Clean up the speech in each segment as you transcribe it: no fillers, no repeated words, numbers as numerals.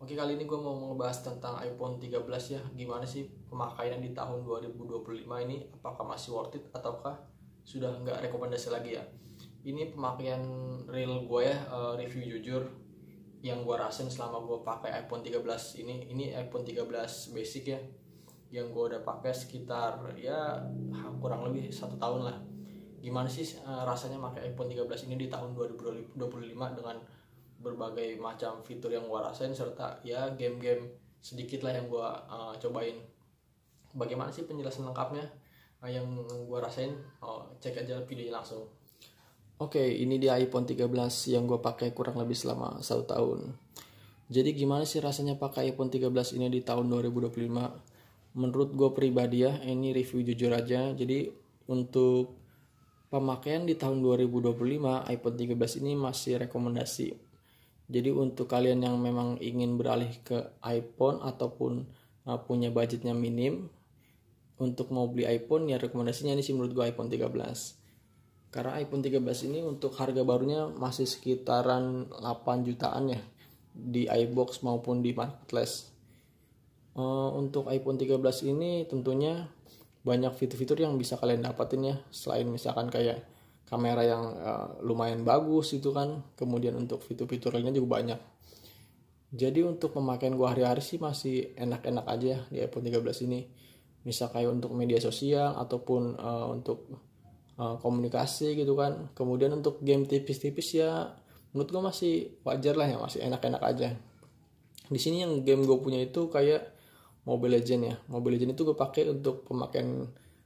Oke, kali ini gue mau ngebahas tentang iPhone 13 ya. Gimana sih pemakaian di tahun 2025 ini? Apakah masih worth it ataukah sudah nggak rekomendasi lagi ya? Ini pemakaian real gue ya, review jujur yang gue rasain selama gue pakai iPhone 13 ini. Ini iPhone 13 basic ya, yang gue udah pakai sekitar ya kurang lebih 1 tahun lah. Gimana sih rasanya pakai iPhone 13 ini di tahun 2025 dengan berbagai macam fitur yang gua rasain serta ya game-game sedikit lah yang gua cobain. Bagaimana sih penjelasan lengkapnya yang gua rasain? Cek aja videonya langsung. Oke, ini dia iPhone 13 yang gua pakai kurang lebih selama 1 tahun. Jadi gimana sih rasanya pakai iPhone 13 ini di tahun 2025? Menurut gue pribadi ya, ini review jujur aja. Jadi untuk pemakaian di tahun 2025 iPhone 13 ini masih rekomendasi. Jadi untuk kalian yang memang ingin beralih ke iPhone ataupun punya budgetnya minim untuk mau beli iPhone, ya rekomendasinya ini sih menurut gue iPhone 13. Karena iPhone 13 ini untuk harga barunya masih sekitaran 8 jutaan ya di iBox maupun di Marketplace. Untuk iPhone 13 ini tentunya banyak fitur-fitur yang bisa kalian dapatin ya, selain misalkan kayak kamera yang lumayan bagus itu kan, kemudian untuk fitur-fitur lainnya juga banyak. Jadi untuk pemakaian gua hari-hari sih masih enak-enak aja ya di iPhone 13 ini. Misal kayak untuk media sosial ataupun untuk komunikasi gitu kan. Kemudian untuk game tipis-tipis ya menurut gua masih wajar lah ya, masih enak-enak aja. Di sini yang game gue punya itu kayak Mobile Legend ya. Mobile Legend itu gue pakai untuk pemakaian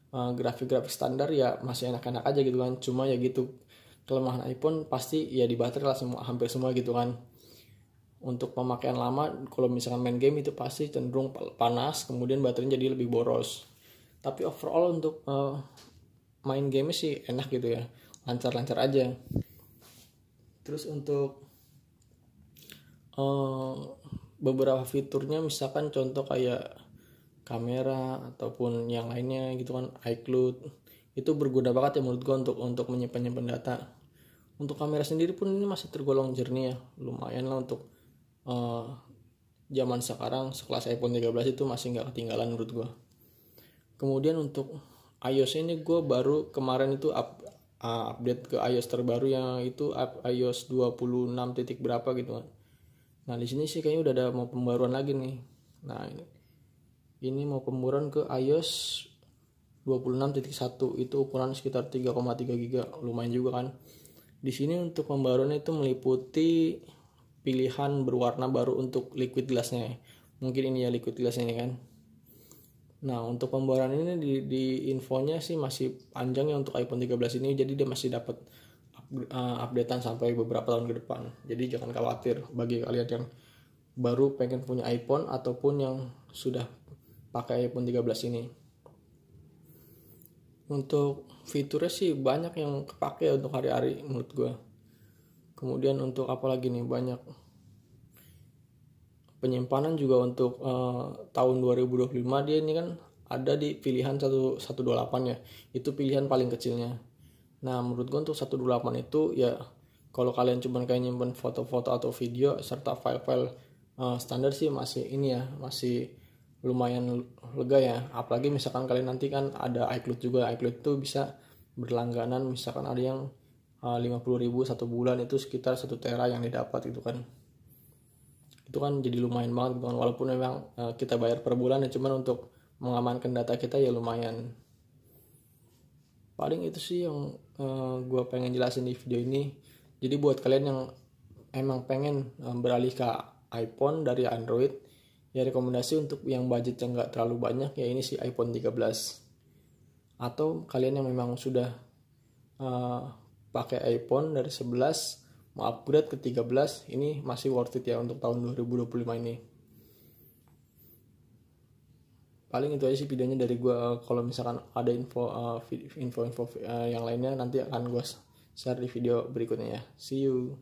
grafik-grafik standar ya masih enak-enak aja gitu kan. Cuma ya gitu, kelemahan iPhone pasti ya di baterai lah semua, hampir semua gitu kan. Untuk pemakaian lama kalau misalkan main game itu pasti cenderung panas, kemudian baterainya jadi lebih boros. Tapi overall untuk main game sih enak gitu ya, lancar-lancar aja. Terus untuk beberapa fiturnya misalkan contoh kayak kamera ataupun yang lainnya gitu kan, iCloud itu berguna banget ya menurut gue untuk menyimpan data. Untuk kamera sendiri pun ini masih tergolong jernih ya, lumayan lah untuk zaman sekarang sekelas iPhone 13 itu masih nggak ketinggalan menurut gue. Kemudian untuk iOS ini gue baru kemarin itu update ke iOS terbaru yang itu iOS 26 titik berapa gitu kan. Nah di sini sih kayaknya udah ada mau pembaruan lagi nih. Nah ini mau pembaruan ke iOS 26.1 itu ukuran sekitar 3,3 GB, lumayan juga kan. Di sini untuk pembaruannya itu meliputi pilihan berwarna baru untuk liquid glassnya. Mungkin ini ya liquid glassnya ini kan. Nah untuk pembaruan ini di infonya sih masih panjang ya untuk iPhone 13 ini, jadi dia masih dapat updatean sampai beberapa tahun ke depan. Jadi jangan khawatir bagi kalian yang baru pengen punya iPhone ataupun yang sudah pakai iPhone 13 ini. Untuk fiturnya sih banyak yang kepake untuk hari-hari menurut gue. Kemudian untuk apa lagi nih, banyak penyimpanan juga untuk tahun 2025 dia ini kan ada di pilihan 128 ya. Itu pilihan paling kecilnya. Nah menurut gue untuk 128 itu ya kalau kalian cuma kayak nyimpen foto-foto atau video serta file-file standar sih masih ini ya, masih lumayan lega ya. Apalagi misalkan kalian nanti kan ada iCloud juga. iCloud itu bisa berlangganan, misalkan ada yang 50.000 1 bulan itu sekitar 1 tera yang didapat gitu kan. Itu kan jadi lumayan banget gitu kan, walaupun memang kita bayar per bulan ya, cuman untuk mengamankan data kita ya lumayan. Paling itu sih yang gue pengen jelasin di video ini. Jadi buat kalian yang emang pengen beralih ke iPhone dari Android, ya rekomendasi untuk yang budget yang gak terlalu banyak ya ini sih iPhone 13. Atau kalian yang memang sudah pakai iPhone dari 11 mau upgrade ke 13, ini masih worth it ya untuk tahun 2025 ini. Paling itu aja sih videonya dari gue. Kalau misalkan ada info yang lainnya nanti akan gue share di video berikutnya ya. See you.